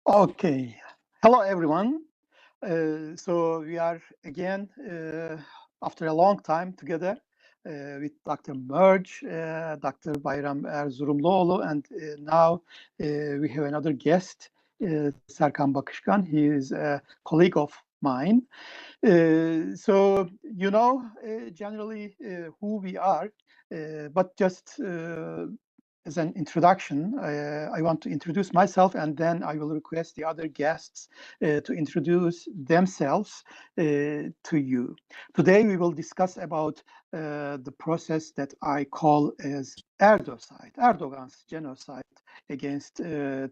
Okay. Hello, everyone. So we are again after a long time together with Dr. Merge, Dr. Bayram Erzurumluoğlu, and now we have another guest, Serkan Bakışkan. He is a colleague of mine. So you know generally who we are, but just as an introduction, I want to introduce myself, and then I will request the other guests to introduce themselves to you. Today we will discuss about the process that I call as Erdocide, Erdogan's genocide against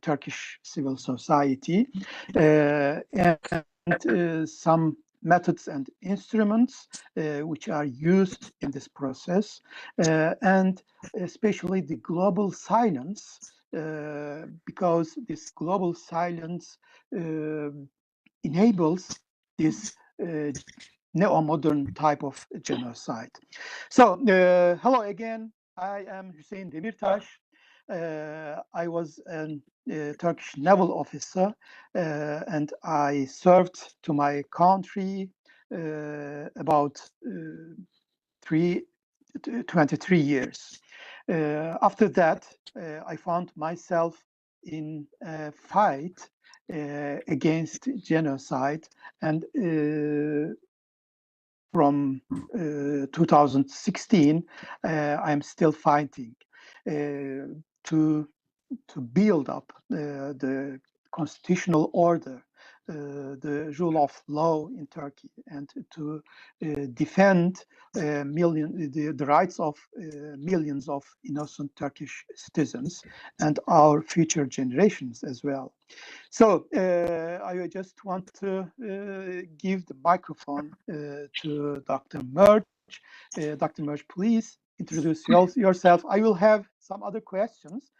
Turkish civil society, and some methods and instruments which are used in this process, and especially the global silence, because this global silence enables this neo-modern type of genocide. So, hello again. I am Hüseyin Demirtaş. I was a Turkish naval officer, and I served to my country about 23 years. After that, I found myself in a fight against genocide, and from 2016, I'm still fighting to build up the constitutional order, the rule of law in Turkey, and to defend the rights of millions of innocent Turkish citizens and our future generations as well. So I just want to give the microphone to Dr. Merge. Dr. Merge, please introduce yourself. I will have some other questions,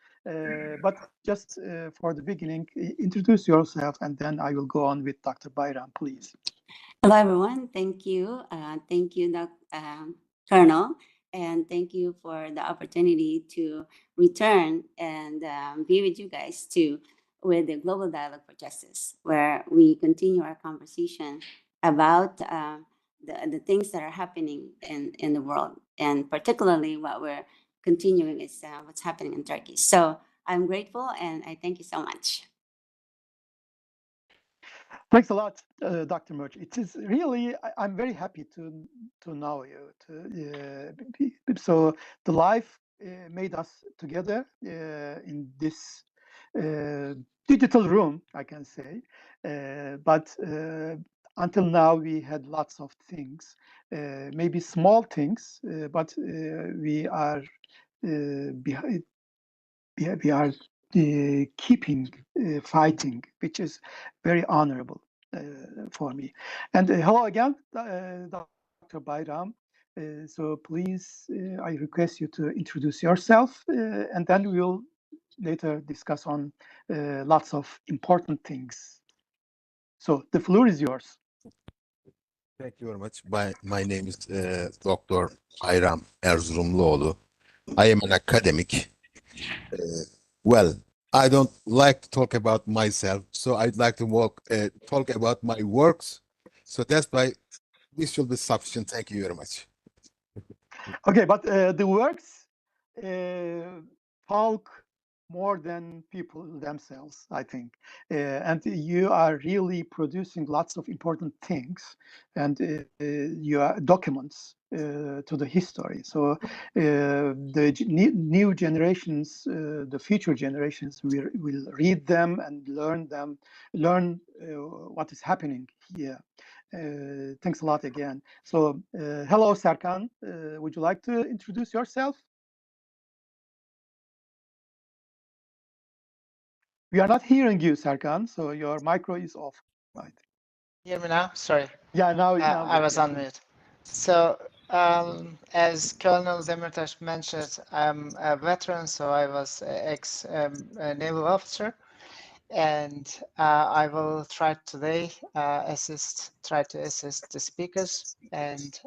but just for the beginning, introduce yourself, and then I will go on with Dr. Bayram, please. Hello, everyone. Thank you. Thank you, Colonel, and thank you for the opportunity to return and be with you guys too with the Global Dialogue for Justice, where we continue our conversation about the things that are happening in the world, and particularly what we're continuing is what's happening in Turkey. So I'm grateful, and I thank you so much. Thanks a lot, Dr. Merch. It is really, I'm very happy to know you. So the life made us together in this digital room, I can say. But until now, we had lots of things, maybe small things, but we are keeping fighting, which is very honorable for me. And hello again, Dr. Bayram. So please, I request you to introduce yourself, and then we will later discuss on lots of important things. So the floor is yours. Thank you very much. My name is Dr. Bayram Erzurumluoğlu. I am an academic. Well, I don't like to talk about myself, so I'd like to talk about my works. So that's why this should be sufficient. Thank you very much. Okay, but the works talk more than people themselves, I think. And you are really producing lots of important things, and your documents to the history. So the new generations, the future generations will read them and learn what is happening here. Thanks a lot again. So hello, Serkan. Would you like to introduce yourself? We are not hearing you, Serkan, so your micro is off. Right. Hear me now? Sorry. Yeah, now I was on mute. So as Colonel Demirtaş mentioned, I'm a veteran, so I was ex-naval officer, and I will try today try to assist the speakers and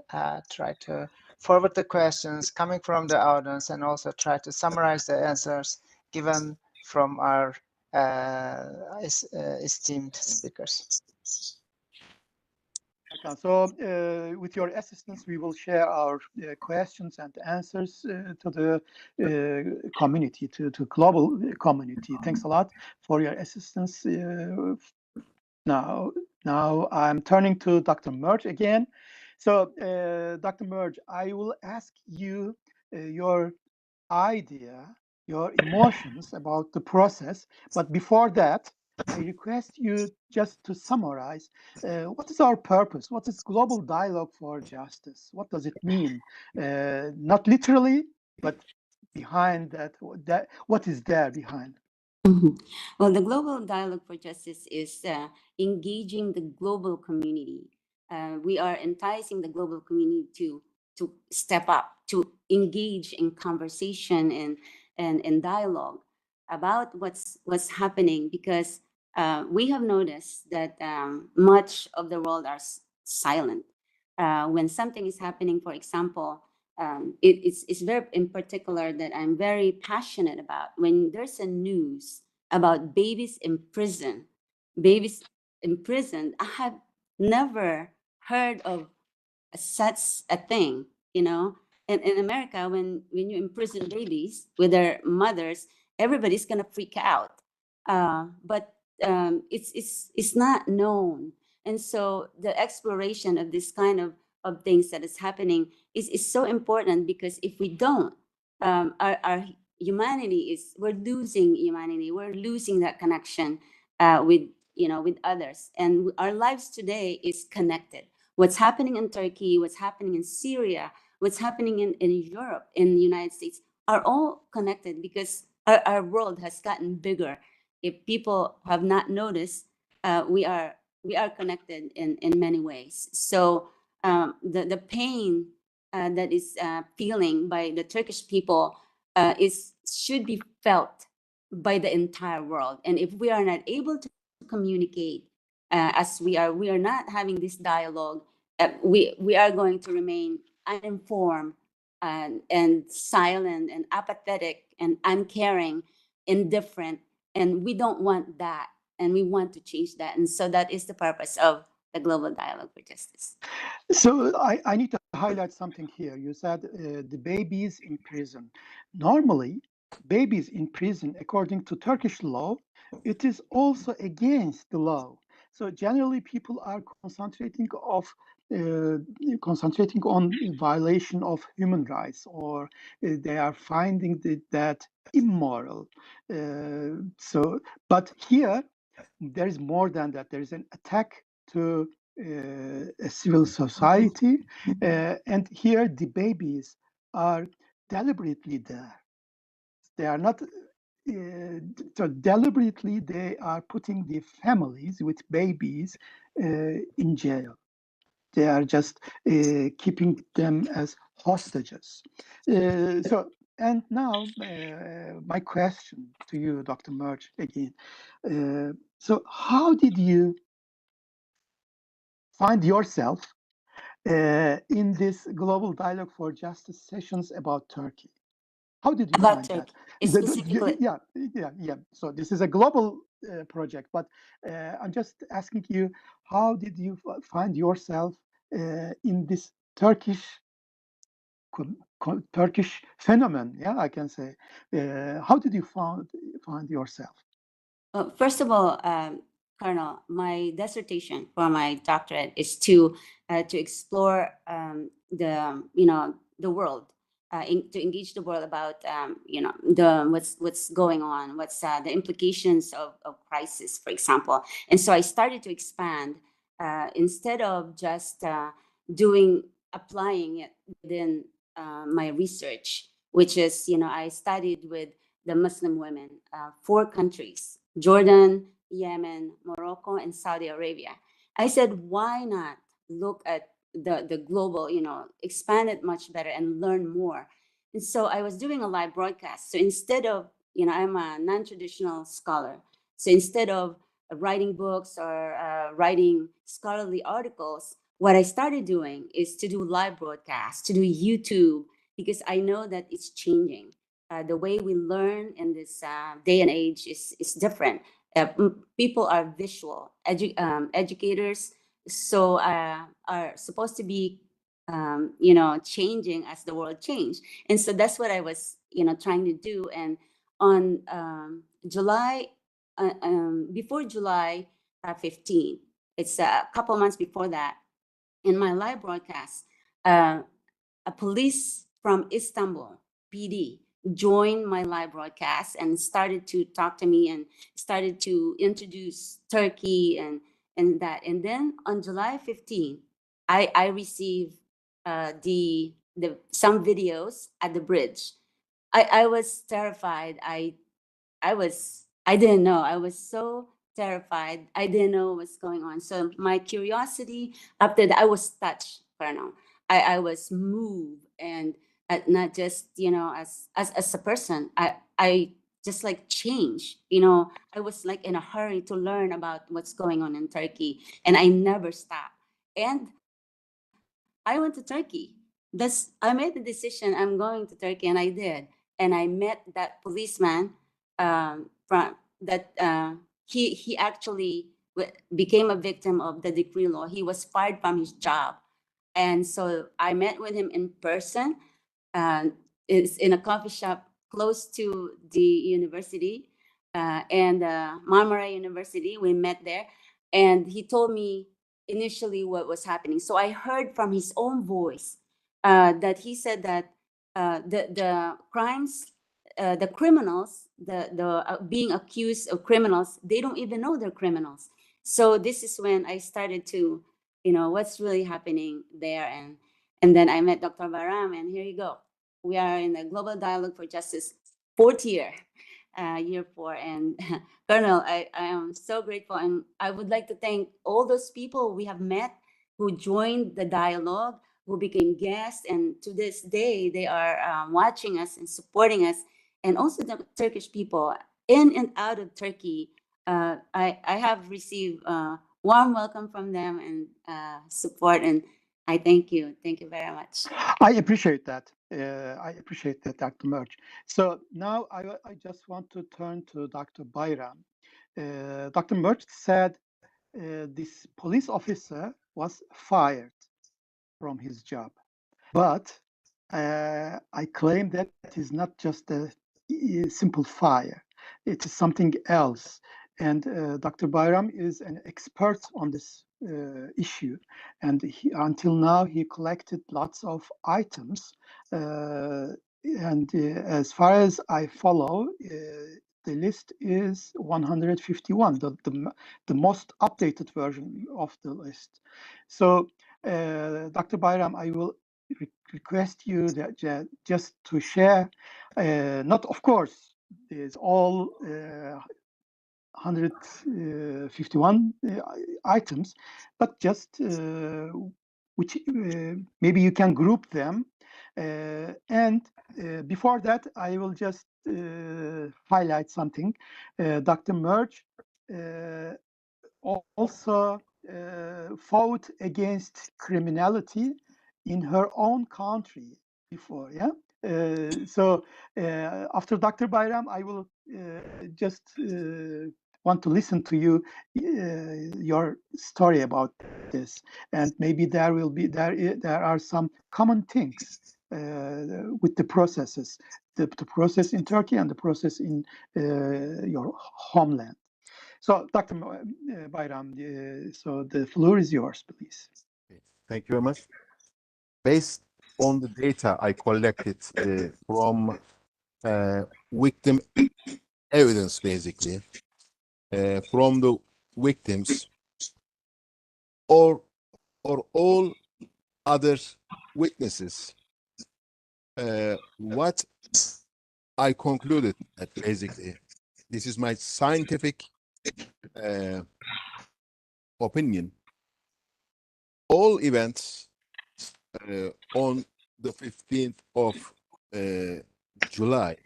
try to forward the questions coming from the audience, and also try to summarize the answers given from our esteemed speakers. So, with your assistance, we will share our questions and answers to the community, to global community. Thanks a lot for your assistance. Now I'm turning to Dr. Merge again. So, Dr. Merge, I will ask you your idea, your emotions about the process. But before that, I request you just to summarize what is our purpose? What is global dialogue for justice? What does it mean? Not literally, but behind that, what is there behind? Well, the Global Dialogue for Justice is engaging the global community. We are enticing the global community to step up, to engage in conversation and dialogue about what's happening, because we have noticed that much of the world are silent. When something is happening, for example, it's very in particular that I'm very passionate about when there's a news about babies in prison. Babies in prison, I have never heard of such a thing, you know. In America, when you imprison babies with their mothers, everybody's gonna freak out. But it's not known, and so the exploration of this kind of things that is happening is so important, because if we don't, our humanity is we're losing humanity. We're losing that connection with with others, and our lives today is connected. What's happening in Turkey, what's happening in Syria, what's happening in Europe, in the United States are all connected, because our world has gotten bigger. If people have not noticed, we are connected in many ways. So the pain that is feeling by the Turkish people is should be felt by the entire world. And if we are not able to communicate as we are not having this dialogue, we are going to remain uninformed and silent and apathetic and uncaring, indifferent, and we don't want that, and we want to change that. And so that is the purpose of the Global Dialogue for Justice. So I need to highlight something here. You said the babies in prison. Normally, babies in prison, according to Turkish law, it is also against the law. So generally, people are concentrating on violation of human rights, or they are finding that immoral. But here, there is more than that. There is an attack to a civil society, and here the babies are deliberately there. They are not. So deliberately, they are putting the families with babies in jail. They are just keeping them as hostages. And now, my question to you, Dr. Merge, again. So how did you find yourself in this Global Dialogue for Justice sessions about Turkey? How did you About find that? Turkey, specifically. Yeah. So this is a global project, but I'm just asking you, how did you find yourself in this Turkish phenomenon? Yeah, I can say. How did you find yourself? First of all, Colonel, my dissertation for my doctorate is to explore the world, to engage the world about the what's going on, what's the implications of crisis, for example. And so I started to expand instead of just applying it within my research, which is I studied with the Muslim women, 4 countries: Jordan, Yemen, Morocco, and Saudi Arabia. I said, why not look at the global, expand it much better and learn more. And so I was doing a live broadcast. So instead of, I'm a non-traditional scholar. So instead of writing books or writing scholarly articles, what I started doing is to do live broadcasts, to do YouTube, because I know that it's changing. the way we learn in this day and age is different. People are visual educators, so are supposed to be changing as the world changed. And so that's what I was trying to do. And on July before July 15, it's a couple months before that, in my live broadcast, a police from Istanbul PD joined my live broadcast and started to talk to me and started to introduce Turkey and that. And then on July 15, I received the some videos at the bridge. I was terrified. I didn't know. I was so terrified. I didn't know what's going on. So my curiosity, after that, I was touched, Colonel. I was moved, and not just as a person. I just like changed. I was like in a hurry to learn about what's going on in Turkey, and I never stopped. And I went to Turkey. I made the decision. I'm going to Turkey, and I did. And I met that policeman from that. He actually became a victim of the decree law. He was fired from his job, and so I met with him in person. It's in a coffee shop close to the university, and Marmara University. We met there, and he told me initially what was happening. So I heard from his own voice that he said that the crimes, the criminals, the being accused of criminals, they don't even know they're criminals. So this is when I started to, what's really happening there, and then I met Dr. Baram, and here you go. We are in the Global Dialogue for Justice, fourth year. Year 4, and Colonel, I am so grateful, and I would like to thank all those people we have met who joined the dialogue, who became guests, and to this day they are watching us and supporting us, and also the Turkish people in and out of Turkey. I have received warm welcome from them and support, and I thank you very much. I appreciate that. Dr. Merch. So now I just want to turn to Dr. Bayram. Dr. Merch said this police officer was fired from his job. But I claim that it is not just a simple fire. It is something else. And Dr. Bayram is an expert on this issue. And until now, he collected lots of items. And as far as I follow, the list is 151, the most updated version of the list. So, Dr. Bayram, I will request you that just to share, not of course, is all 151 items, but just which maybe you can group them. And before that, I will just highlight something. Dr. Merge also fought against criminality in her own country before, yeah? So after Dr. Bayram, I will just want to listen to you, your story about this, and maybe there are some common things with the processes, the process in Turkey and the process in your homeland. So, Dr. Bayram, so the floor is yours, please. Thank you very much. Based on the data I collected from victim evidence, basically, from the victims or all other witnesses, what I concluded that basically, this is my scientific opinion. All events on the 15th of July,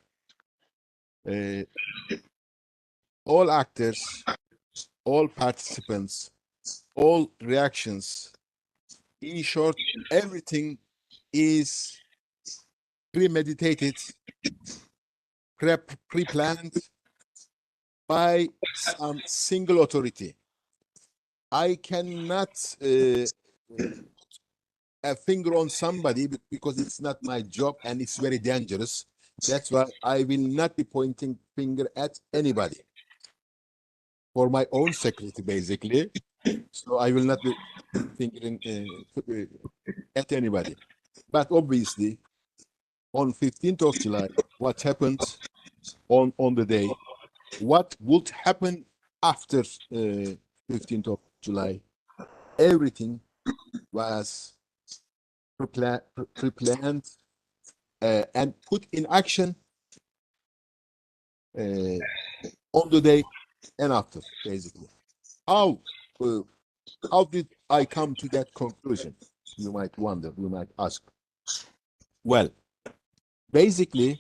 all actors, all participants, all reactions, in short, everything is premeditated pre-planned by some single authority. I cannot a finger on somebody because it's not my job and it's very dangerous. That's why I will not be pointing finger at anybody for my own security, basically. So I will not be fingering at anybody. But obviously, on 15th of July, what happened on the day, what would happen after 15th of July, everything was pre-planned and put in action on the day and after, basically. How did I come to that conclusion? You might wonder, you might ask. Well, basically,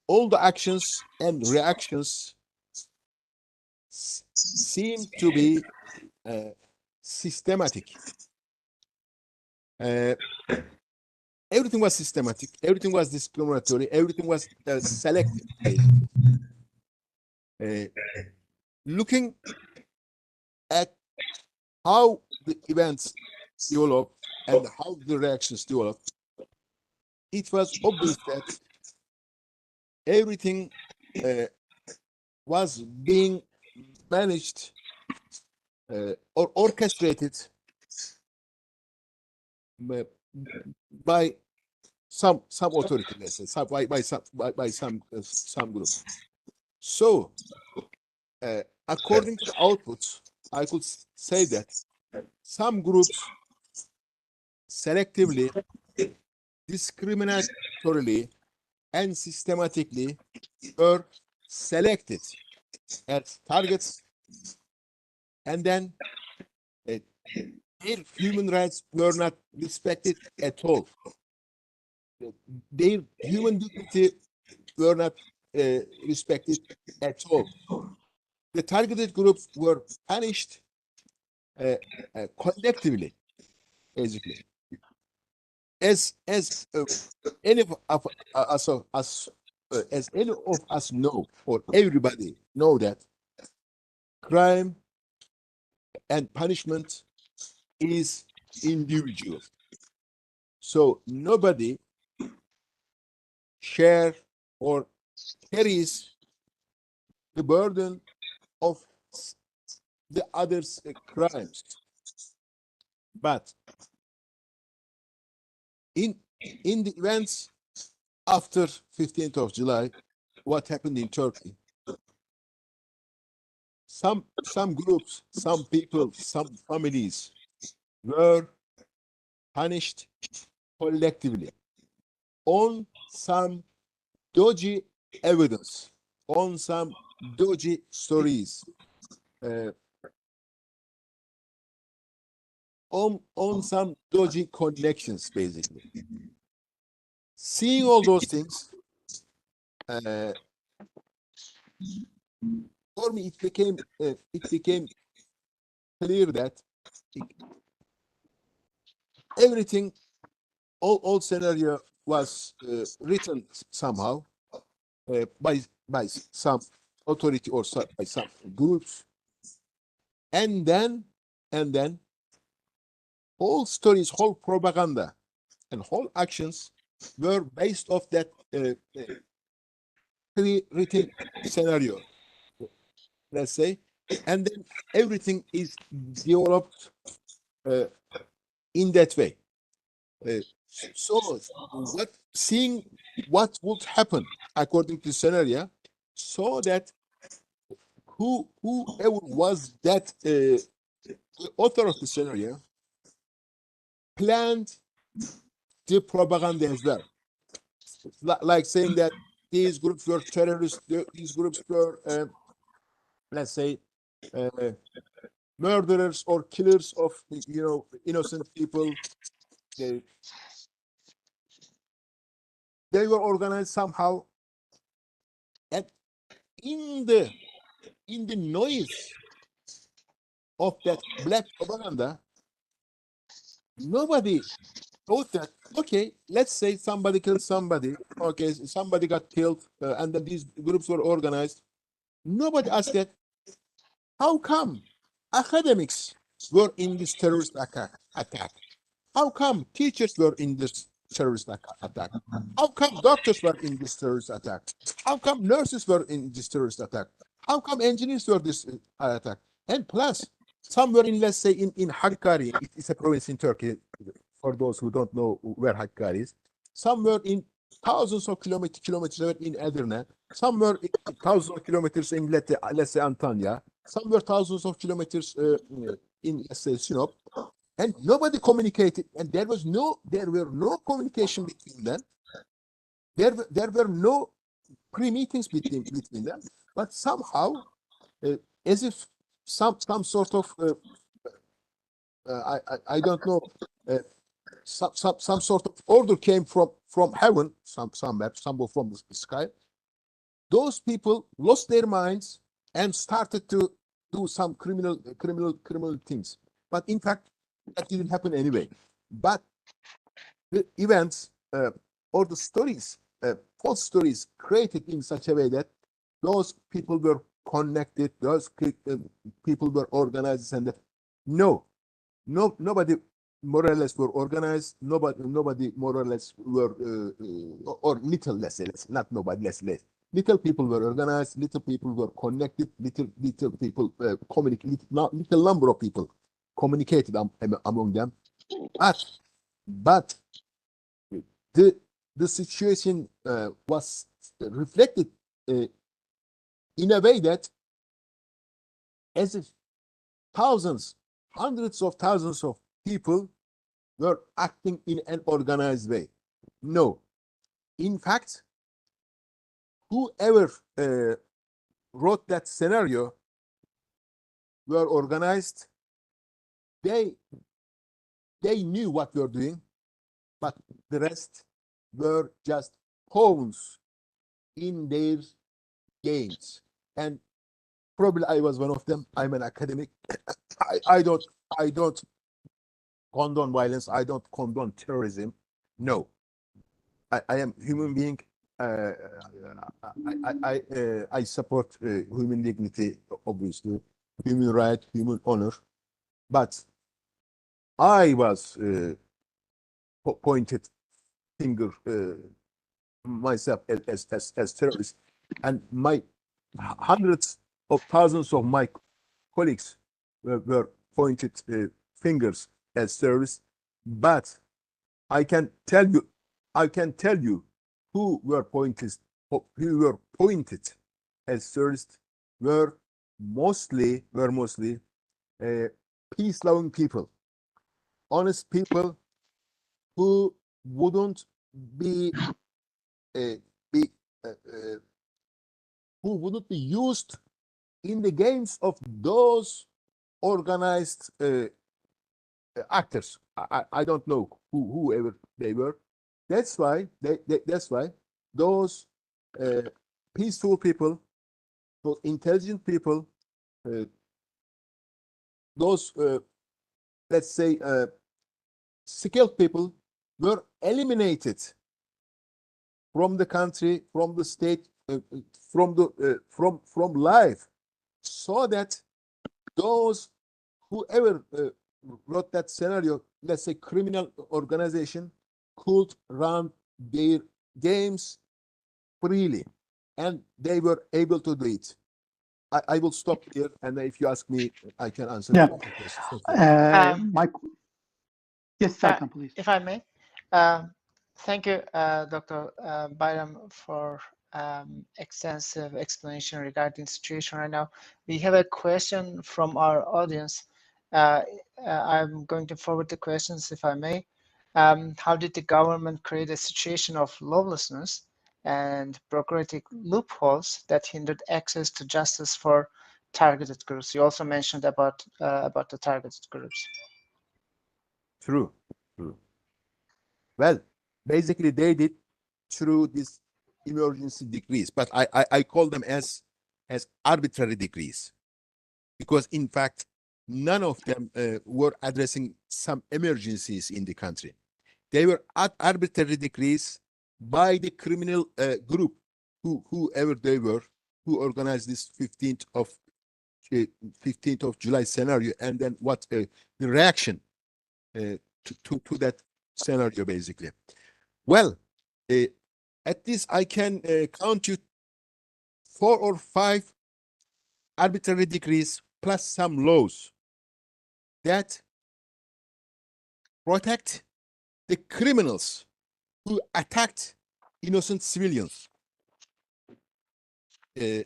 all the actions and reactions seem to be systematic. Everything was systematic, everything was discriminatory, everything was selective. Looking at how the events developed and how the reactions developed, it was obvious that everything was being managed or orchestrated by some authority, let's say, by some group. So, according to the outputs, I could say that some groups selectively, discriminatorily, and systematically were selected as targets, and then their human rights were not respected at all. Their human dignity were not respected at all. The targeted groups were punished collectively, basically. As any of us as any of us know, or everybody know, that crime and punishment is individual. So nobody share or carries the burden of the other's crimes. But in the events after 15th of July, what happened in Turkey? Some groups, some people, some families were punished collectively on some dodgy evidence, on some dodgy stories, on some dodgy connections, basically. Seeing all those things, for me, it became clear that everything, all scenario was written somehow by some authority or by some groups, and then whole stories, whole propaganda, and whole actions were based off that pre-written scenario, let's say, and then everything is developed in that way. So seeing what would happen according to the scenario, so that whoever was that the author of the scenario planned the propaganda as well, like saying that these groups were terrorists, these groups were let's say murderers or killers of innocent people. They were organized somehow, and in the noise of that black propaganda, nobody thought that, okay, let's say somebody killed somebody. Okay, somebody got killed, and then these groups were organized. Nobody asked that, how come academics were in this terrorist attack? How come teachers were in this terrorist attack? How come doctors were in this terrorist attack? How come nurses were in this terrorist attack? How come engineers were this attack? And plus, some were in, let's say, in Hakkari. It's a province in Turkey, for those who don't know where Hakkari is. Some were in thousands of kilometers in Edirne. Some were thousands of kilometers in, let's say, Antalya. Some were thousands of kilometers in, let's say, Sinop. And nobody communicated, and there were no communication between them. There were no pre-meetings between them. But somehow, as if some sort of I don't know, some sort of order came from heaven, somewhere, somewhere from the sky. Those people lost their minds and started to do some criminal things. But in fact, that didn't happen anyway. But the events or the stories, false stories, created in such a way that those people were connected, those people were organized, and nobody more or less were organized. Nobody more or less were, or little less, not nobody less. Little people were organized. Little people were connected. Little people communicated. Little number of people communicated among them, but the situation was reflected in a way that, as if thousands, hundreds of thousands of people were acting in an organized way. No, in fact, whoever wrote that scenario were organized. They knew what they were doing, but the rest were just pawns in their games. And probably I was one of them. I'm an academic. I don't condone violence. I don't condone terrorism. No, I am human being. I support human dignity, obviously, human right, human honor. But I was pointed finger myself as terrorist, and my hundreds of thousands of my colleagues were pointed fingers as terrorists. But I can tell you who were pointed as terrorists were mostly peace-loving people, honest people who wouldn't be used in the games of those organized actors. I don't know whoever they were. That's why those peaceful people, those intelligent people, those let's say skilled people were eliminated from the country, from the state, from life, so that those whoever wrote that scenario, let's say criminal organization, could run their games freely, and they were able to do it. I will stop here, and if you ask me, I can answer Yeah. the question. Mike, yes, Serkan, please. If I may, thank you, Dr. Bayram, for extensive explanation regarding the situation right now. We have a question from our audience. I'm going to forward the questions, if I may. How did the government create a situation of lawlessness and bureaucratic loopholes that hindered access to justice for targeted groups? You also mentioned about the targeted groups. True. Well, basically they did through these emergency decrees, but I call them as arbitrary decrees, because in fact none of them were addressing some emergencies in the country. they were arbitrary decrees by the criminal group, whoever they were, who organized this 15th of July scenario, and then what the reaction to that scenario, basically. Well, at this I can count you 4 or 5 arbitrary decrees plus some laws that protect the criminals who attacked innocent civilians, who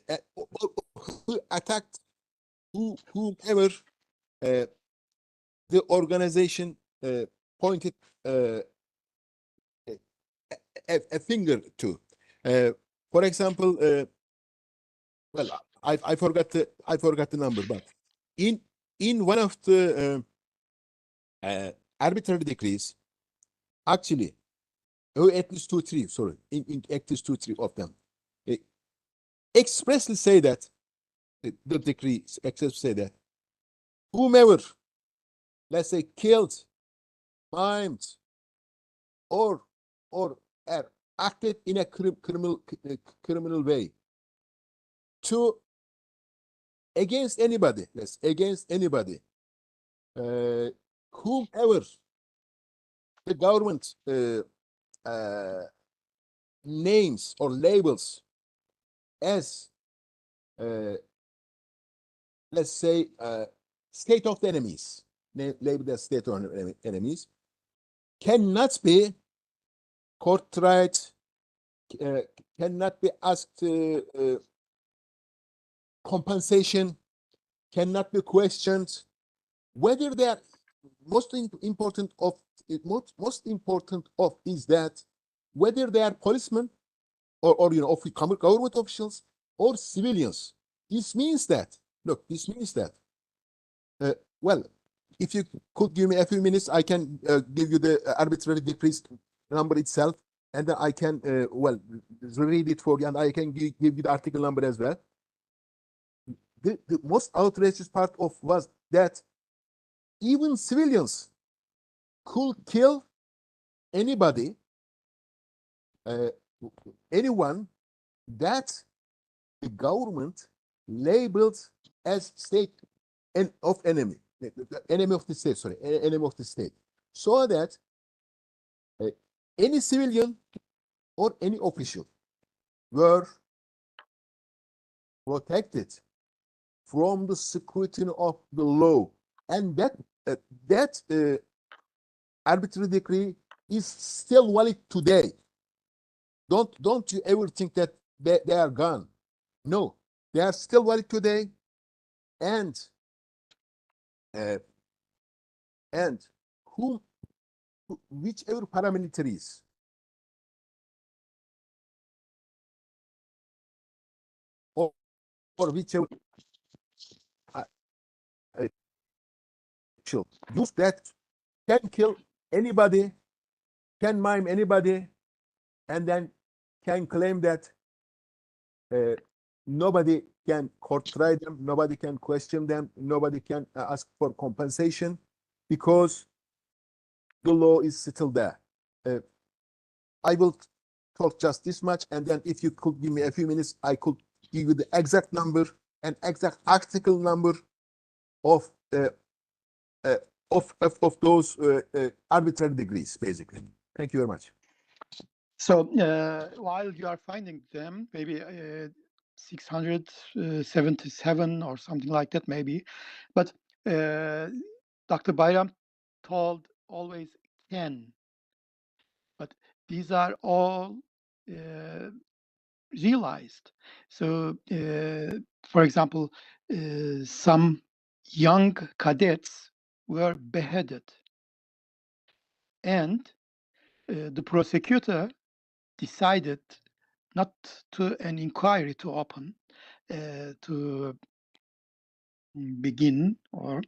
attacked whomever the organization pointed a finger to. For example, well, I forgot the number, but in one of the arbitrary decrees, actually, at least 2, 3, sorry, in at least 2, 3 of them, expressly say that the decree expressly say that whomever, let's say, killed, maimed, or acted in a criminal way to against anybody, yes, against anybody, whomever the government names or labels as let's say state of the enemies, labeled as state of enemies, cannot be court tried, cannot be asked compensation, cannot be questioned, whether they are most important of is that whether they are policemen or government officials or civilians. This means that, look, well, if you could give me a few minutes, I can give you the arbitrary decrease number itself, and then I can well, read it for you, and I can give you the article number as well. The most outrageous part of was that even civilians could kill anybody, anyone that the government labeled as state of enemy, enemy of the state, sorry, enemy of the state, so that any civilian or any official were protected from the scrutiny of the law, and that arbitrary decree is still valid today. Don't you ever think that they are gone? No, they are still valid today, and whichever paramilitaries or whichever use that can kill anybody, can maim anybody, and then can claim that nobody can court try them, nobody can question them, nobody can ask for compensation because the law is still there. I will talk just this much, and then if you could give me a few minutes, I could give you the exact number and exact article number of those arbitrary degrees, basically. Thank you very much. So while you are finding them, maybe 677 or something like that, maybe. But Dr. Bayram told always can. But these are all realized. So, for example, some young cadets were beheaded, and the prosecutor decided not to an inquiry to open, to begin, or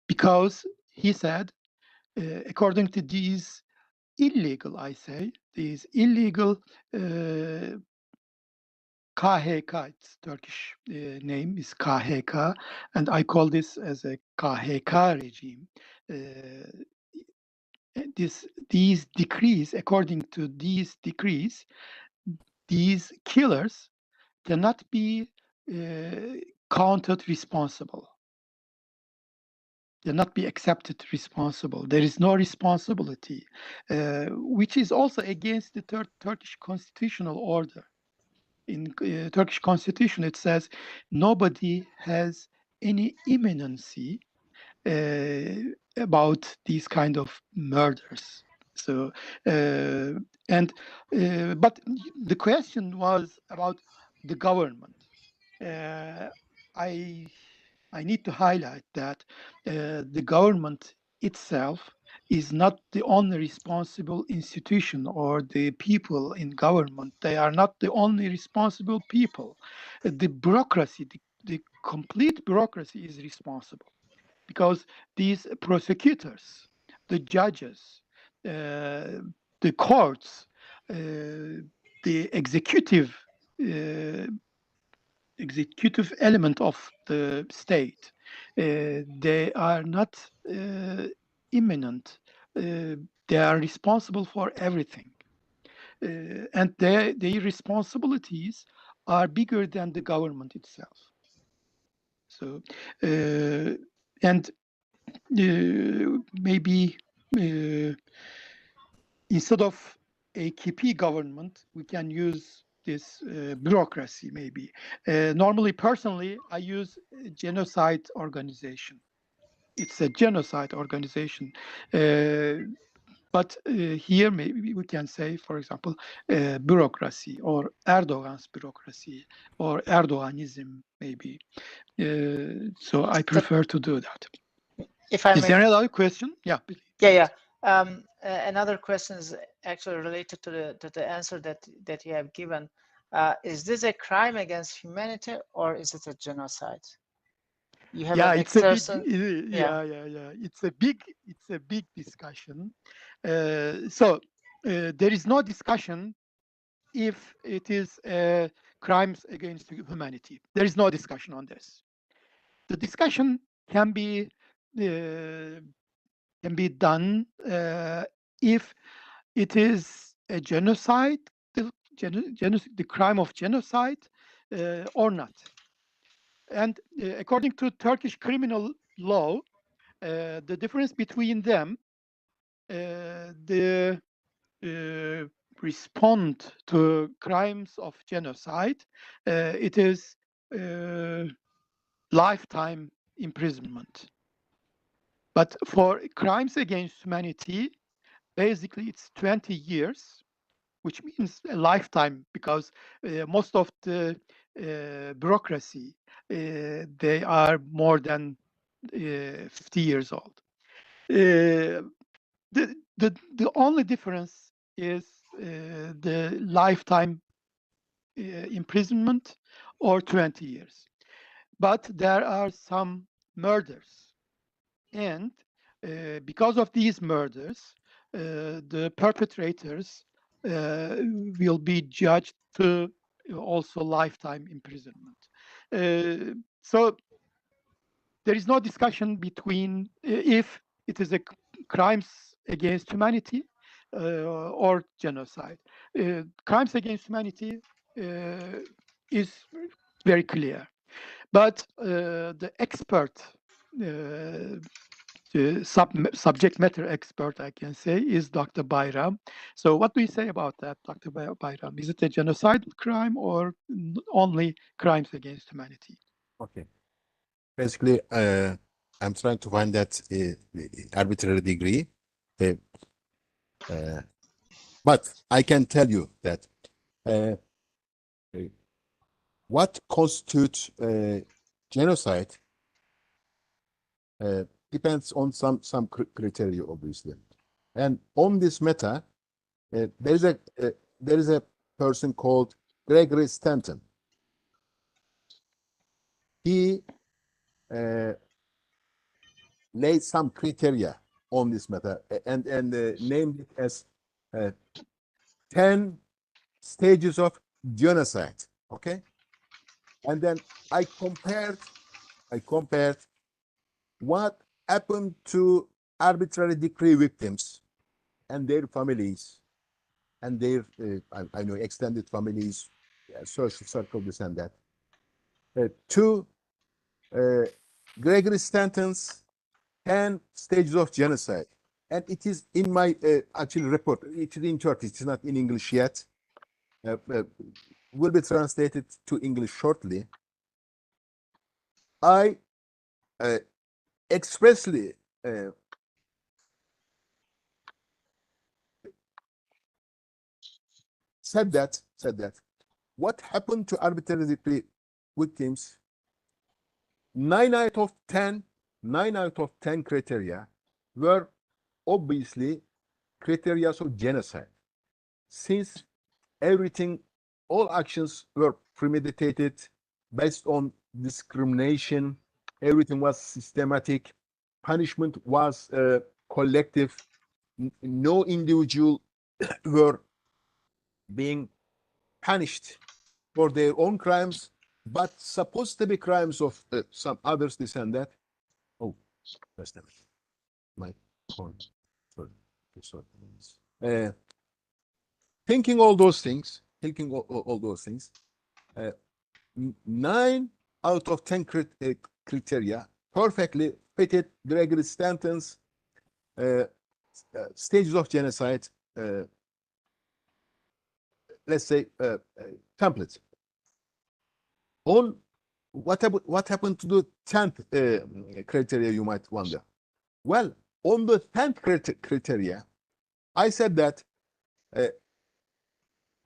because he said, according to these illegal, these illegal KHK, its Turkish name is KHK, and I call this as a KHK regime. these decrees, according to these decrees, these killers cannot be counted responsible. Cannot be accepted responsible. There is no responsibility, which is also against the Turkish constitutional order. In Turkish constitution, it says nobody has any imminency about these kind of murders. So, but the question was about the government. I need to highlight that the government itself is not the only responsible institution, or the people in government. They are not the only responsible people. The bureaucracy, the complete bureaucracy is responsible, because these prosecutors, the judges, the courts, the executive element of the state, they are not imminent. They are responsible for everything, and their responsibilities are bigger than the government itself. So, and maybe instead of AKP government, we can use this bureaucracy maybe. Normally, personally, I use genocide organization. It's a genocide organization. But here maybe we can say, for example, bureaucracy, or Erdogan's bureaucracy, or Erdoganism maybe. So I prefer to do that. If I Is may, there another question? Yeah. Please. yeah. Another question is actually related to the answer that you have given. Is this a crime against humanity, or is it a genocide? You have an exertion. It's a big discussion. So there is no discussion if it is crimes against humanity. There is no discussion on this. The discussion can be done if it is a genocide, the crime of genocide, or not. And according to Turkish criminal law, the difference between them, the respond to crimes of genocide, it is lifetime imprisonment. But for crimes against humanity, basically it's 20 years, which means a lifetime, because most of the bureaucracy, they are more than 50 years old. The only difference is the lifetime imprisonment or 20 years. But there are some murders, and because of these murders, the perpetrators will be judged to also lifetime imprisonment. So there is no discussion between if it is a crimes against humanity or genocide. Crimes against humanity is very clear, but the expert, the subject matter expert, I can say, is Dr. Bayram. So what do you say about that, Dr. Bayram? Is it a genocide crime or only crimes against humanity? Okay. Basically, I'm trying to find that arbitrary degree. But I can tell you that what constitutes genocide depends on some criteria, obviously. And on this matter, there is a person called Gregory Stanton. He laid some criteria on this matter and named it as 10 stages of genocide. Okay, and then I compared what happened to arbitrary decree victims and their families and their I know extended families, social circle, this and that. To Gregory Stanton's 10 stages of genocide. And it is in my actual report. It is in Turkish. It's not in English yet. Will be translated to English shortly. I expressly said that what happened to arbitrary victims, 9 out of 10 criteria were obviously criteria of genocide, since everything, all actions were premeditated, based on discrimination, everything was systematic, punishment was collective, no individual were being punished for their own crimes, but supposed to be crimes of some others, this and that. Oh, that's them. My phone. Sorry. Thinking all those things, 9 out of 10 criteria perfectly fitted Gregory Stanton's stages of genocide, let's say, template. On what happened to the 10th criteria, you might wonder. Well, on the 10th criteria, I said that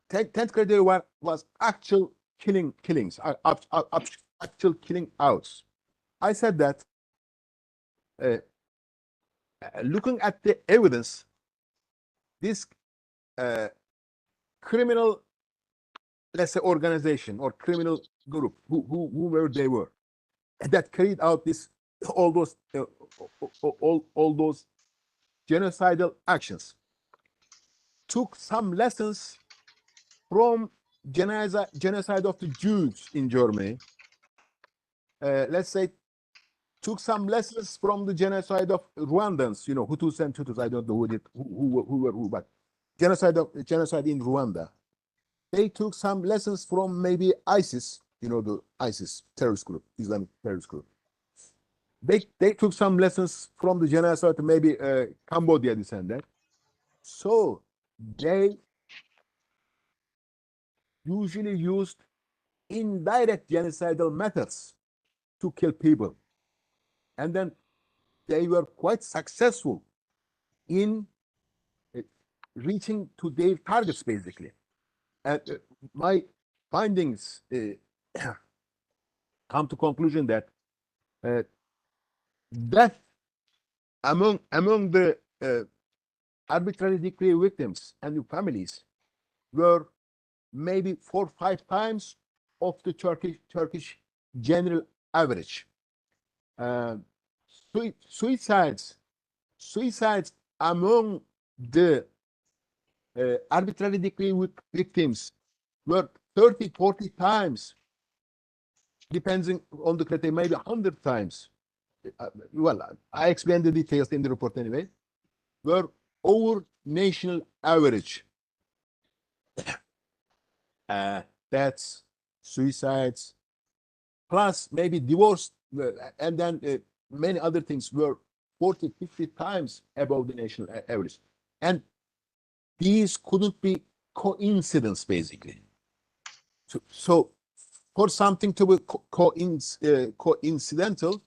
10th criteria was actual killings, actual killing outs. I said that looking at the evidence, this criminal, let's say, organization or criminal group, whoever they were, that carried out this all those genocidal actions, took some lessons from genocide of the Jews in Germany. Let's say took some lessons from the genocide of Rwandans, Hutus and Tutsis. I don't know who were who, but genocide in Rwanda. They took some lessons from maybe ISIS, the ISIS terrorist group, Islamic terrorist group. They took some lessons from the genocide, maybe Cambodia, this and that. So they usually used indirect genocidal methods to kill people. And then they were quite successful in reaching to their targets, basically. And my findings come to conclusion that death among the arbitrary decree victims and the families were maybe 4 or 5 times of the Turkish general average. Suicides among the arbitrary decree victims were 30, 40 times, depending on the criteria, maybe 100 times. Well, I explained the details in the report anyway, were over national average. Deaths, suicides, plus maybe divorce, and then many other things were 40, 50 times above the national average. And these couldn't be coincidence, basically. So for something to be coincidental,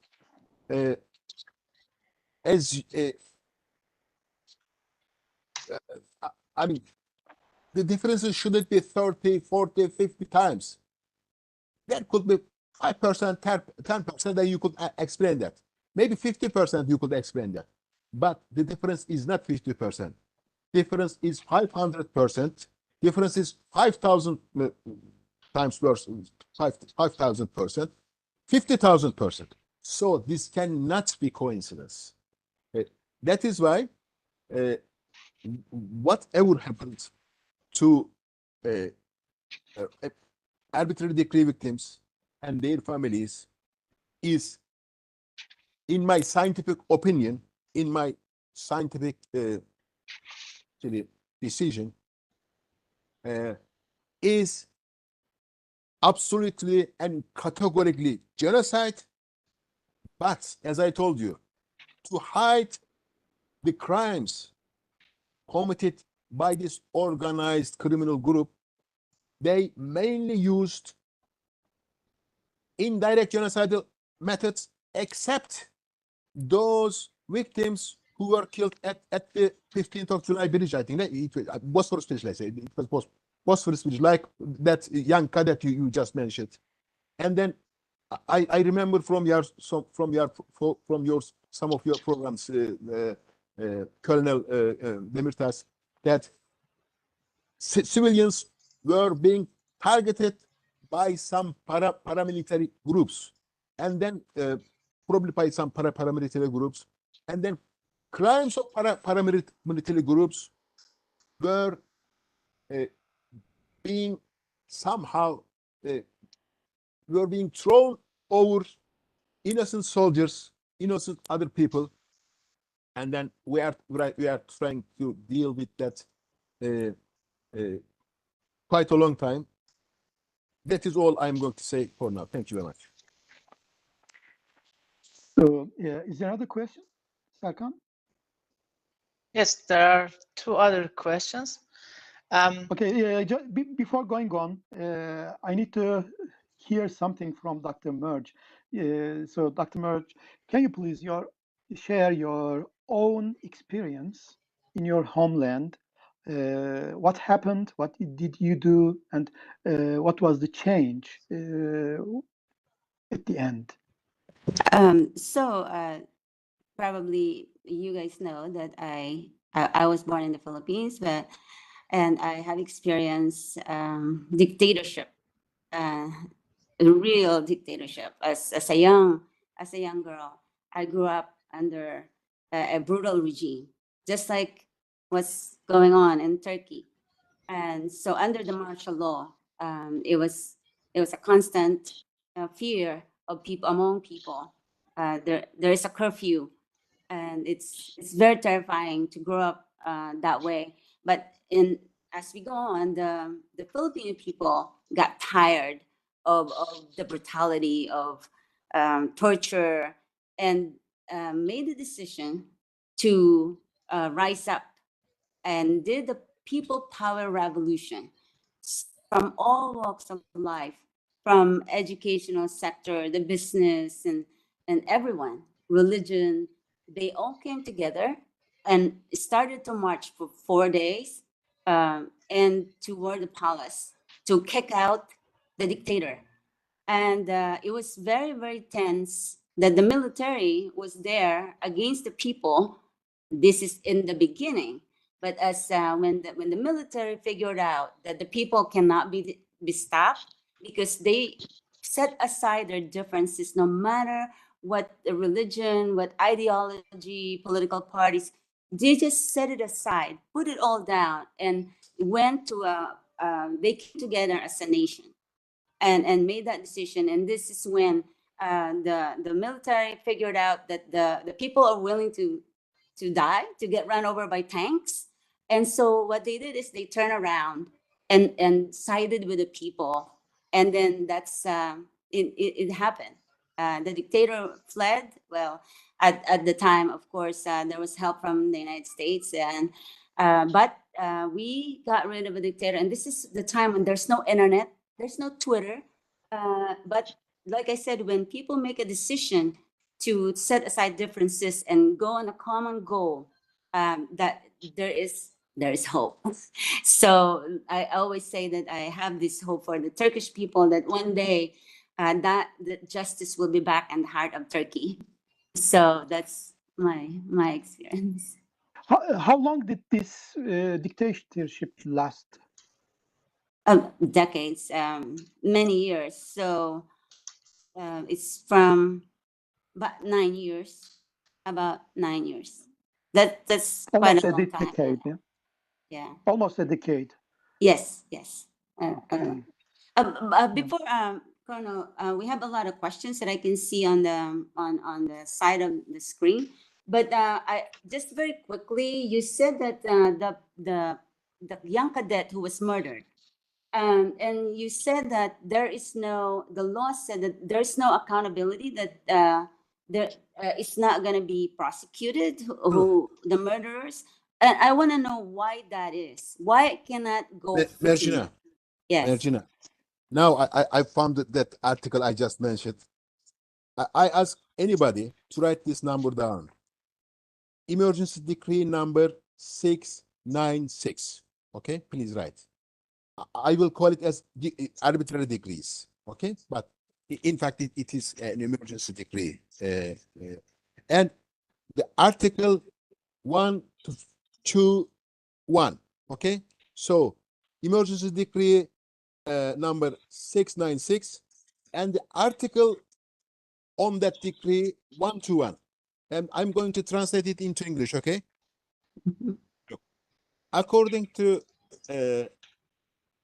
I mean, the differences shouldn't be 30, 40, 50 times. There could be 5%, 10% that you could explain that. Maybe 50% you could explain that. But the difference is not 50%. Difference is 500%. Difference is 5,000 times worse, 5,000%, 50,000%. So this cannot be coincidence. That is why whatever happens to arbitrary decree victims and their families is, in my scientific opinion, in my scientific actually decision is absolutely and categorically genocide. But as I told you, to hide the crimes committed by this organized criminal group, they mainly used indirect genocidal methods, except those victims who were killed at the 15th of July bridge, I think. Bosphorus Bridge, let's say. It was Bosphorus Bridge, like that young cadet you just mentioned. And then I remember from some of your programs, Colonel Demirtaş, that civilians were being targeted by some paramilitary groups, and then probably by some paramilitary groups, and then crimes of paramilitary groups were being somehow were being thrown over innocent soldiers, innocent other people, and then we are trying to deal with that quite a long time. That is all I'm going to say for now. Thank you very much. So, is there another question, Serkan? Yes, there are two other questions. Okay, before going on, I need to hear something from Dr. Merge. So, Dr. Merge, can you please share your own experience in your homeland? What happened? What did you do? And what was the change at the end? Probably you guys know that I was born in the Philippines, and I have experienced dictatorship, real dictatorship. As a young girl, I grew up under a brutal regime, just like what's going on in Turkey. And so, under the martial law, it was a constant fear of people among people. There is a curfew, and it's very terrifying to grow up that way. But as we go on, the Filipino people got tired of the brutality of torture, and made the decision to rise up and did the people power revolution from all walks of life, from educational sector, the business, and everyone, religion. They all came together and started to march for 4 days, and toward the palace to kick out the dictator. And it was very, very tense that the military was there against the people. This is in the beginning. But as when the military figured out that the people cannot be stopped, because they set aside their differences, no matter what the religion, what ideology, political parties, they just set it aside, put it all down, and went to they came together as a nation, and made that decision. And this is when the military figured out that the people are willing to die, to get run over by tanks. And so what they did is they turned around and sided with the people. And then that's it happened. The dictator fled. Well, at the time, of course, there was help from the United States, and but we got rid of a dictator. And this is the time when there's no internet, there's no Twitter. But like I said, when people make a decision to set aside differences and go on a common goal, that there is hope. So I always say that I have this hope for the Turkish people, that one day that justice will be back in the heart of Turkey. So that's my experience. How long did this dictatorship last? Decades, many years. So it's from about 9 years. About 9 years. That's quite Almost a a long time. decade. Yeah. Yeah. Almost a decade. Yes. Okay. Before Colonel, we have a lot of questions that I can see on the side of the screen. But I just very quickly, you said that the young cadet who was murdered, and you said that the law said that there's no accountability, that there it's not going to be prosecuted who the murderers. And I want to know why that is. Why it cannot go free? Mergina, Yes. Mergina. Now I found that article I just mentioned. I ask anybody to write this number down. Emergency decree number 696. Okay, please write. I will call it as arbitrary decrees. Okay, but in fact it is an emergency decree. And the article 121. Okay, so emergency decree number 696, and the article on that decree 121. And I'm going to translate it into English, okay? According to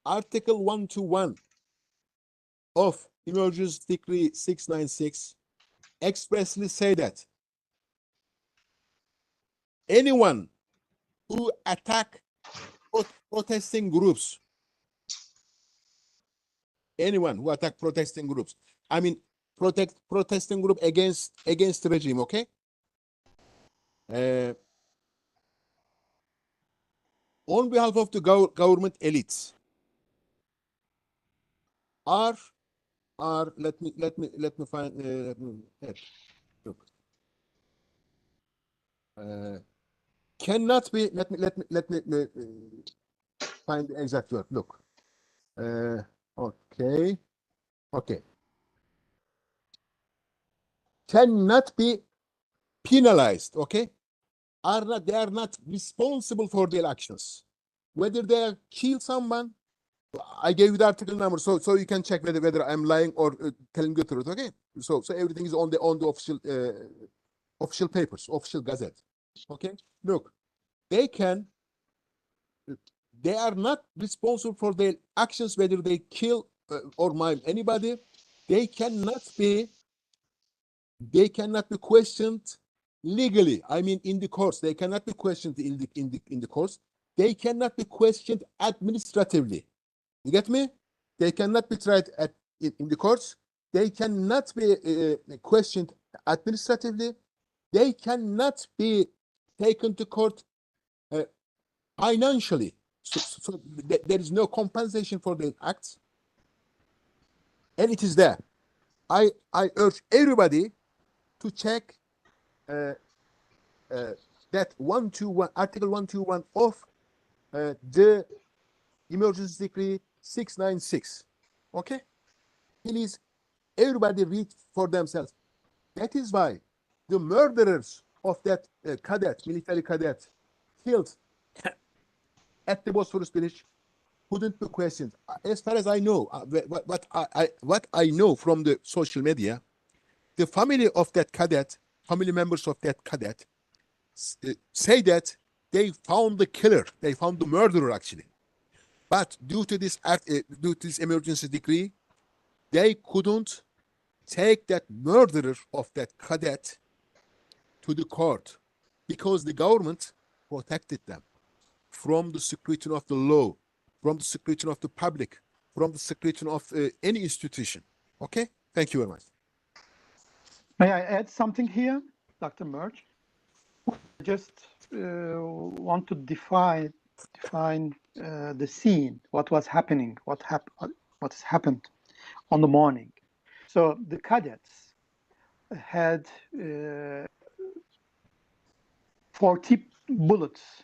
Article 121 of Emergency Decree 696, expressly say that anyone who attack protesting groups, I mean protesting group against the regime, okay? On behalf of the government elites are let me find look. Cannot be, let me find the exact word. Look. Okay. Cannot be penalized, okay? They are not responsible for their actions. Whether they kill someone, I gave you the article number, so you can check whether I'm lying or telling the truth, okay? So everything is on the official papers, official gazette, okay? Look, they are not responsible for their actions, whether they kill or maim anybody. They cannot be questioned legally. I mean, in the courts, they cannot be questioned in the courts. They cannot be questioned administratively. You get me? They cannot be tried in the courts. They cannot be questioned administratively. They cannot be taken to court financially. So there is no compensation for their acts, and it is there. I urge everybody to check that 121 Article 121 of the Emergency Decree 696. Okay, please, everybody read for themselves. That is why the murderers of that military cadet, killed at the Bosphorus Bridge couldn't be questioned. As far as I know, what I know from the social media, the family members of that cadet say that they found the killer, they found the murderer actually. But due to this emergency decree, they couldn't take that murderer of that cadet to the court because the government protected them from the scrutiny of the law, from the scrutiny of the public, from the scrutiny of any institution. Okay, thank you very much. May I add something here, Dr. Merge? I just want to define the scene, what was happening, what has happened on the morning. So the cadets had 40 bullets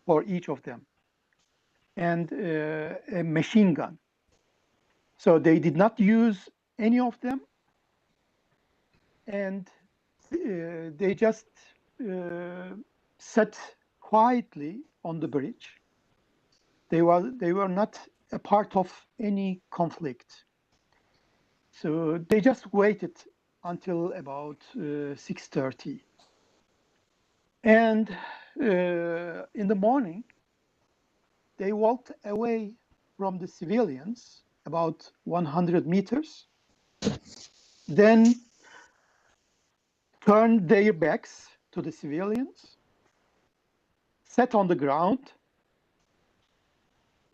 for each of them and a machine gun. So they did not use any of them, and they just sat quietly on the bridge. They were not a part of any conflict. So they just waited until about 6:30. And in the morning, they walked away from the civilians about 100 meters, then turned their backs to the civilians, sat on the ground,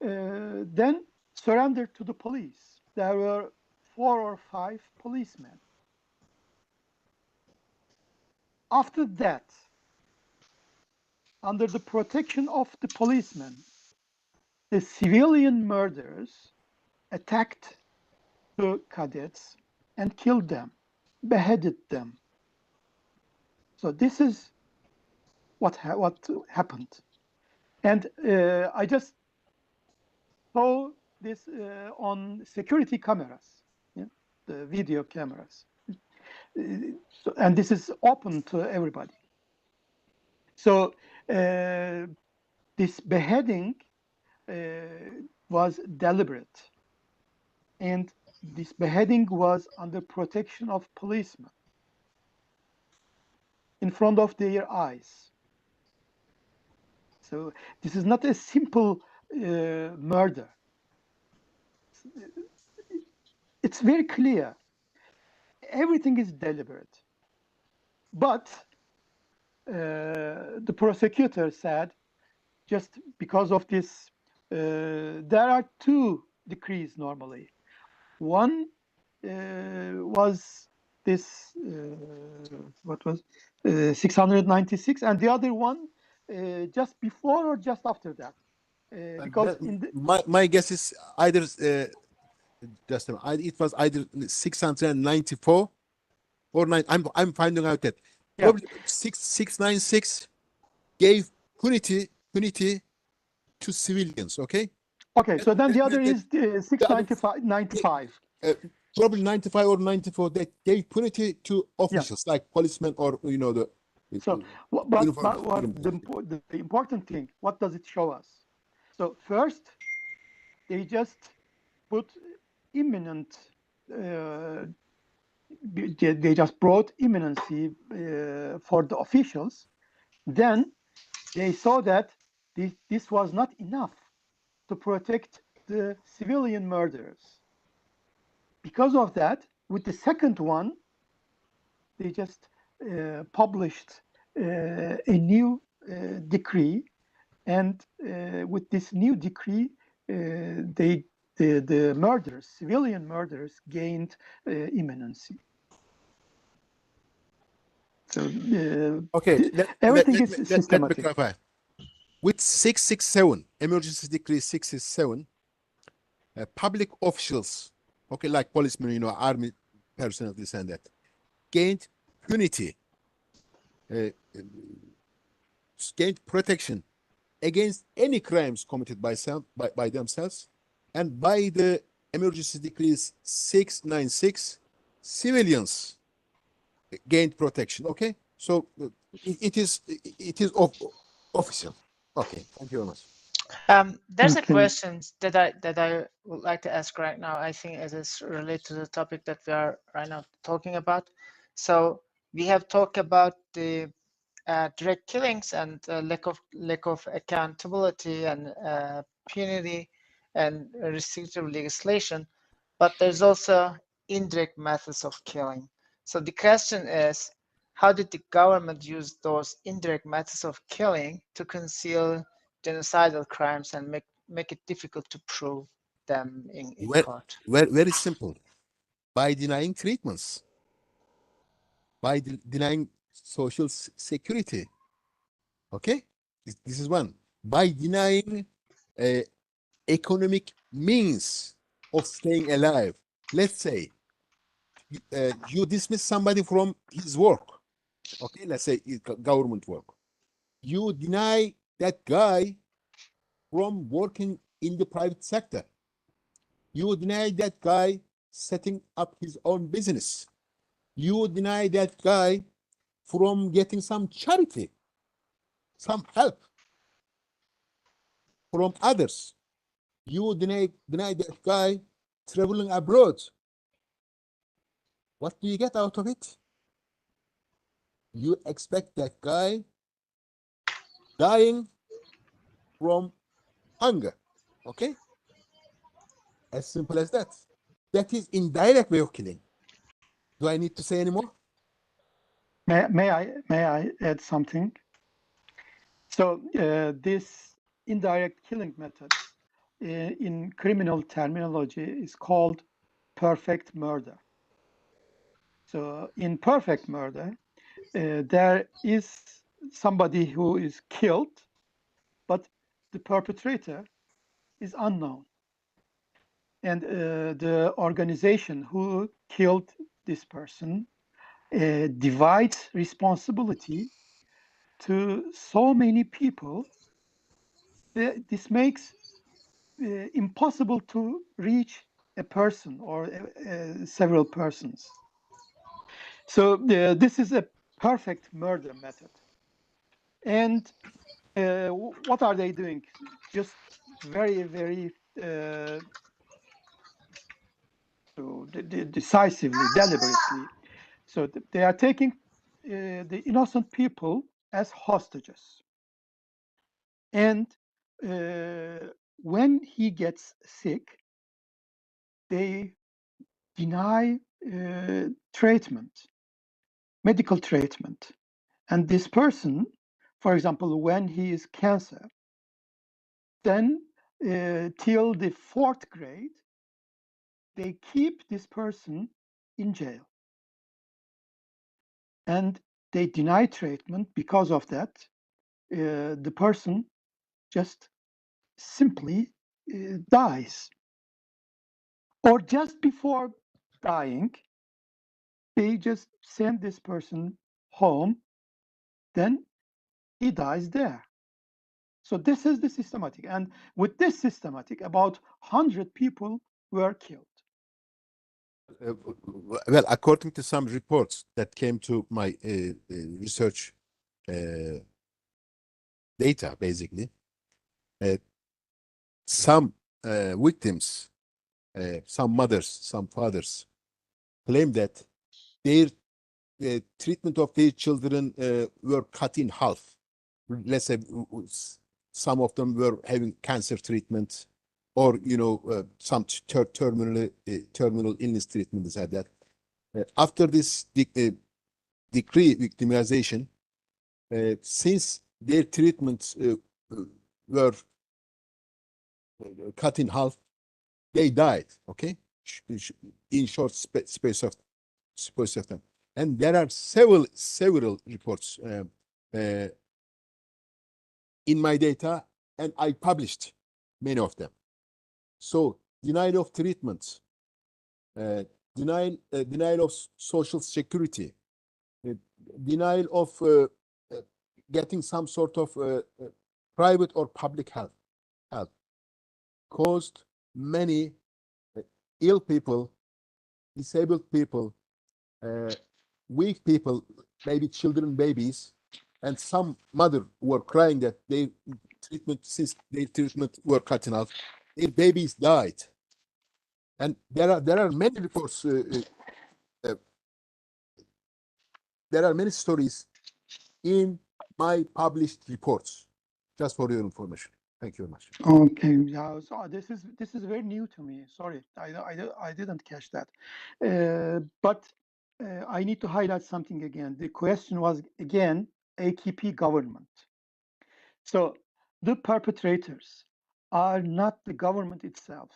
then surrendered to the police. There were 4 or 5 policemen. After that, under the protection of the policemen, the civilian murderers attacked the cadets and killed them, beheaded them. So this is what happened. And I just saw this on security cameras, yeah, the video cameras. And this is open to everybody. So this beheading was deliberate. And this beheading was under protection of policemen in front of their eyes. So this is not a simple murder. It's very clear. Everything is deliberate. But the prosecutor said, just because of this, there are 2 decrees normally. One was this, what was 696, and the other one just before or just after that. Because in the, my guess is either it was either 694 or 9. I'm finding out that probably 696 gave punity to civilians. Okay. Okay, so then the other is 695. Probably 95 or 94 that gave punity to officials like policemen or the. So, but what the important thing, what does it show us? So first, they just put imminent. They just brought imminency for the officials. Then they saw that this was not enough to protect the civilian murderers. Because of that, with the second one, they just published a new decree, and with this new decree, the murderers, civilian murderers, gained imminency. So okay, everything is systematic. Let me clarify. With 667, emergency decree 667, public officials, okay, like policemen, army personnel, this and that, gained punity, gained protection against any crimes committed by themselves, and by the emergency decrees 696, civilians gained protection. Okay, so it is official. Okay, thank you very much. There's a question that I would like to ask right now. I think it is related to the topic that we are right now talking about. So we have talked about the direct killings and lack of accountability and punity and restrictive legislation, but there's also indirect methods of killing. So the question is, how did the government use those indirect methods of killing to conceal genocidal crimes and make it difficult to prove them in court? Very simple. By denying treatments, by denying social security. Okay, this is one. By denying economic means of staying alive. Let's say you dismiss somebody from his work. Okay, let's say government work. You deny that guy from working in the private sector. You deny that guy setting up his own business. You deny that guy from getting some charity, some help from others. You deny that guy traveling abroad. What do you get out of it? You expect that guy dying from hunger. Okay? As simple as that. That is indirect way of killing. Do I need to say any more? May I add something? So this indirect killing methods in criminal terminology is called perfect murder. So in perfect murder, there is somebody who is killed, but the perpetrator is unknown. And the organization who killed this person divides responsibility to so many people. This makes impossible to reach a person or several persons. So this is a perfect murder method. And what are they doing? Just very, very decisively, deliberately. So they are taking the innocent people as hostages. And when he gets sick, they deny treatment, medical treatment. And this person, for example, when he is cancer, then till the 4th grade, they keep this person in jail. And they deny treatment. Because of that, the person just simply dies. Or just before dying, they just send this person home, then he dies there. So this is the systematic. And with this systematic, about 100 people were killed. Well, according to some reports that came to my research data, basically, some victims, some mothers, some fathers, claim that their treatment of their children were cut in half. Let's say some of them were having cancer treatment, or some terminal illness treatment is like that. After this decree victimization, since their treatments were cut in half, they died. Okay, in short space of time. And there are several reports in my data, and I published many of them. So denial of treatment, denial of social security, denial of getting some sort of private or public help caused many ill people, disabled people, weak people, maybe children, babies, and some mother were crying that since their treatment were cut off, their babies died. And there are many reports. There are many stories in my published reports. Just for your information. Thank you very much. Okay, yeah. So this is very new to me. Sorry, I didn't catch that. But I need to highlight something again. The question was again AKP government. So the perpetrators are not the government itself.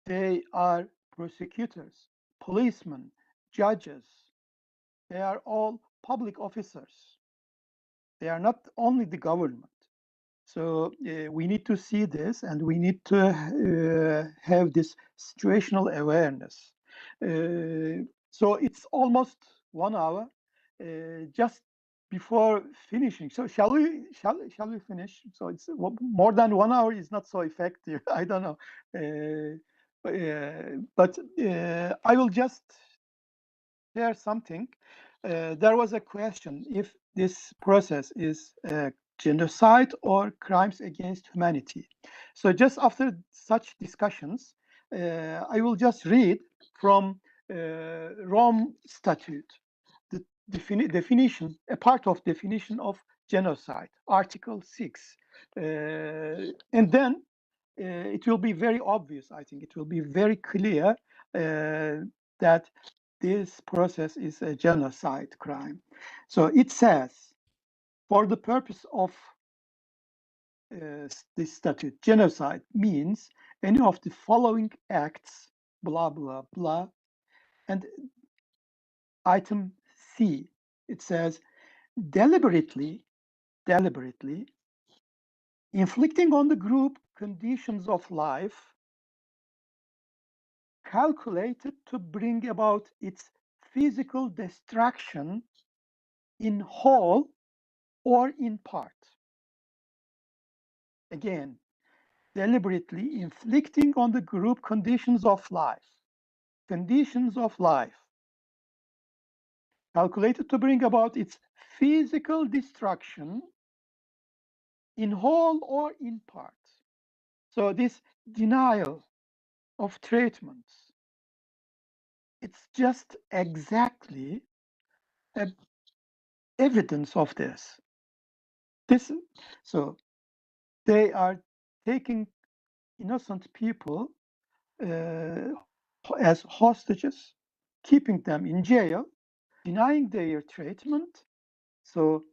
They are prosecutors, policemen, judges. They are all public officers. They are not only the government. So we need to see this, and we need to have this situational awareness. So it's almost 1 hour. Just before finishing, so shall we finish? So it's more than 1 hour is not so effective. I don't know, but I will just share something. There was a question if this process is genocide or crimes against humanity. So just after such discussions, I will just read from Rome Statute, the definition, a part of definition of genocide, Article 6. And then it will be very obvious, I think it will be very clear that this process is a genocide crime. So it says, for the purpose of this statute, genocide means any of the following acts, blah, blah, blah. And item C, it says, deliberately inflicting on the group conditions of life calculated to bring about its physical destruction in whole or in part. Again, deliberately inflicting on the group conditions of life, calculated to bring about its physical destruction in whole or in part. So this denial of treatments, it's just exactly evidence of this. So they are taking innocent people as hostages, keeping them in jail, denying their treatment. So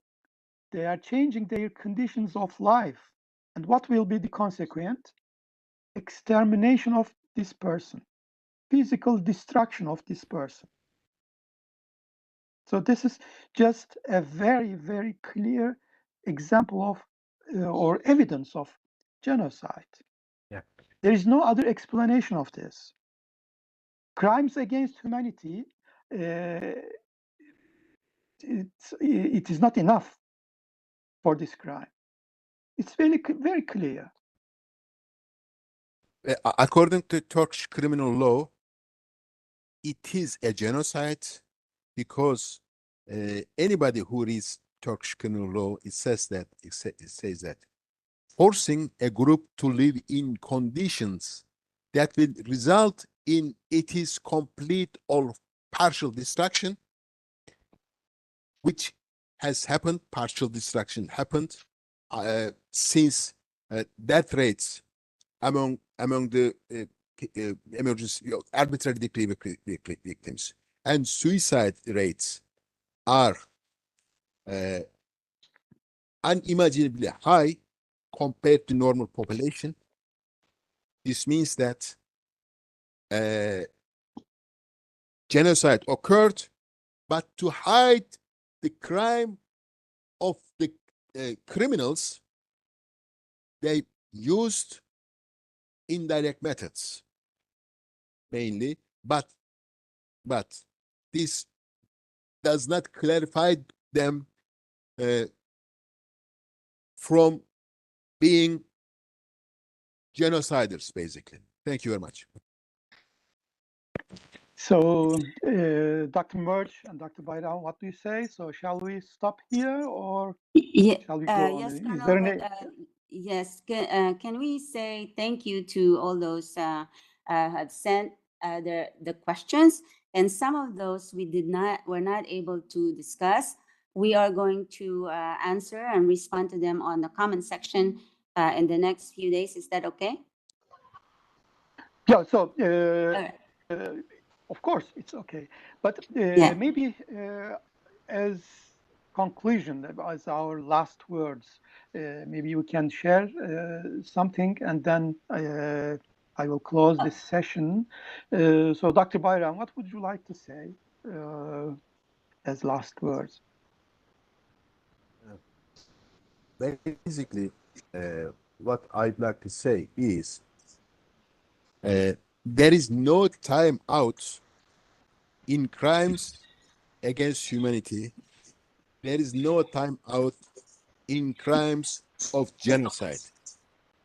they are changing their conditions of life. And what will be the consequence? Extermination of this person, physical destruction of this person. So this is just a very, very clear example of or evidence of genocide. Yeah. There is no other explanation of this. Crimes against humanity, it is not enough for this crime. It's very, very clear. According to Turkish criminal law, it is a genocide because anybody who reads Turkish criminal law, it says that forcing a group to live in conditions that will result in its complete or partial destruction, which has happened. Partial destruction happened since death rates among the emergency arbitrary decree victims and suicide rates are unimaginably high compared to normal population. This means that genocide occurred, but to hide the crime of the criminals, they used indirect methods mainly, but this does not clarify them from being genociders, basically. Thank you very much. So, Dr. Merge and Dr. Bayram, what do you say? So, shall we stop here or shall we go Yes, on? Is Colonel, there any? yes. Can we say thank you to all those have sent the questions, and some of those were not able to discuss. We are going to answer and respond to them on the comment section in the next few days. Is that okay? Yeah. So, right. of course, it's okay. But Yeah. maybe as conclusion, as our last words, maybe we can share something, and then I will close this session. So, Dr. Bayram, what would you like to say as last words? Basically, what I'd like to say is there is no time out in crimes against humanity. There is no time out in crimes of genocide.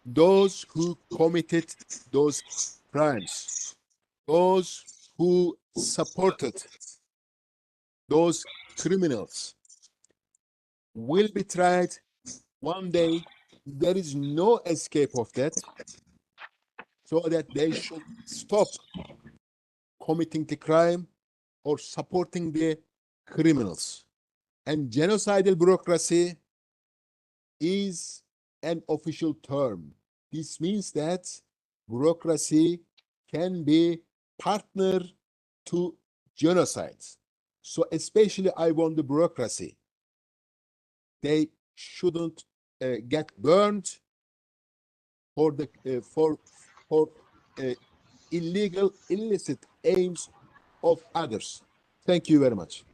Those who committed those crimes, those who supported those criminals will be tried one day. There is no escape of that, so that they should stop committing the crime or supporting the criminals. And genocidal bureaucracy is an official term. This means that bureaucracy can be partner to genocides. So especially I want the bureaucracy. They shouldn't get burned for the for illegal, illicit aims of others. Thank you very much.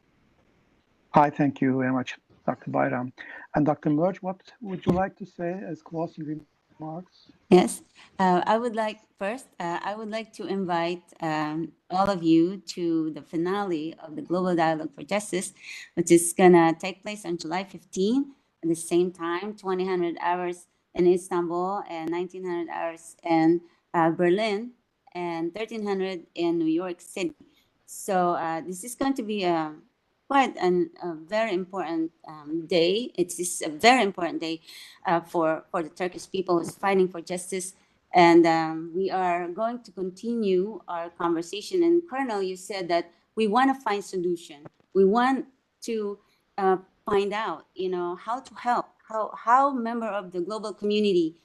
Hi, thank you very much, Dr. Bayram. And Dr. Merge, what would you like to say as closing remarks? Yes, I would like to invite all of you to the finale of the Global Dialogue for Justice, which is gonna take place on July 15 at the same time, 2000 hours in Istanbul and 1900 hours in Berlin and 1300 in New York City. So this is going to be a very important day. It is a very important day for the Turkish people who's fighting for justice. And we are going to continue our conversation. And Colonel, you said that we want to find solution. We want to find out, how to help, how member of the global community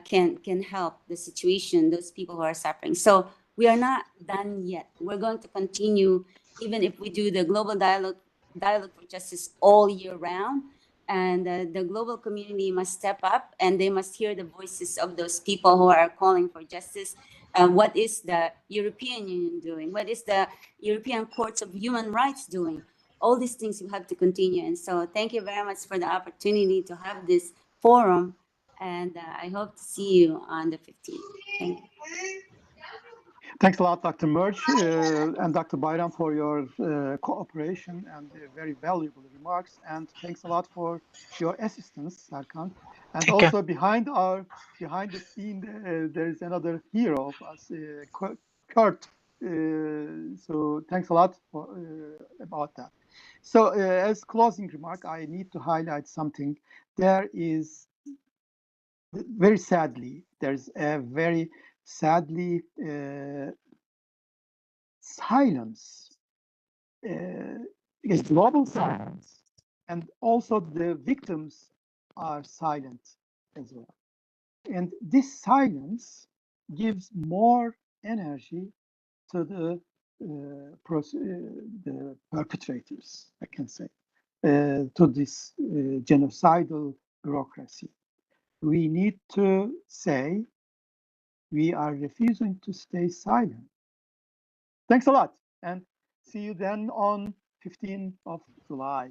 can help the situation, those people who are suffering. So we are not done yet. We're going to continue, even if we do the global dialogue for justice all year round. And the global community must step up, and they must hear the voices of those people who are calling for justice. What is the European Union doing? What is the European Courts of Human Rights doing? All these things you have to continue. And so thank you very much for the opportunity to have this forum. And I hope to see you on the 15th. Thank you. Thanks a lot, Dr. Merge and Dr. Bayram, for your cooperation and very valuable remarks. And thanks a lot for your assistance, Serkan. And also behind the scene, there is another hero of us, Kurt. So thanks a lot for, about that. So as closing remark, I need to highlight something. There is very sadly, there's a very sadly silence, is global silence, and also the victims are silent as well. And this silence gives more energy to the perpetrators, I can say, to this genocidal bureaucracy. We need to say we are refusing to stay silent. Thanks a lot, and see you then on 15th of July.